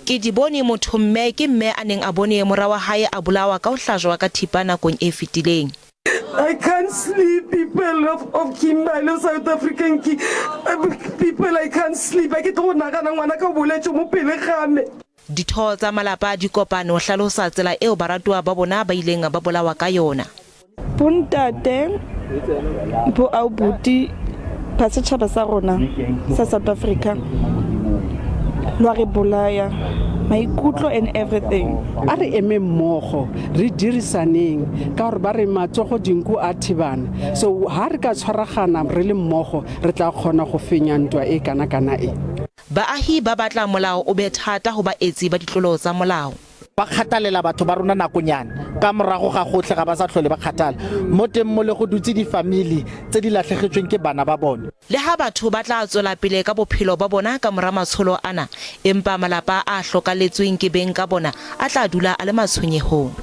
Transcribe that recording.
Ke di bone motho mme ke mme a neng a bone mora wa hae a bolawa ka ho hlajwa ka thipa nakong e fetileng. I can't sleep, people of Kimberley, South African people, I can't sleep. I get to nagana ngwana ka boletso mo pele ga me. Ditho tsa malapa di kopane ho hlalosa tsela eo baratuwa ba bona ba ileng ba bolawa ka yona. Bontate bo abuti ba setjhaba sa rona sa South Africa lo re bolaya maikutlo and everything. A re eme mmogo re dirisaneng ka gore ba re matsogo dinku a thibana, so ha re ka tshwaragana re le mmogo re tla kgona go fenya ntwa e kana e. Baahi ba batla molao o be thata ho baetsi ba ditlolo tsa molao. Ba khatalela batho ba rona nakonyana ka morago ga gotle ga ba sa tlhole ba khatala mo teng mo le go dutse di family tse di latlhegetsweng ke bana ba bona. Le ha batho ba tla tswela pele ka bophelo ba bona ka mora matsholo ana, empa malapa a hlokaletsweng ke beng ka bona a tla dula a le matshwenyehong.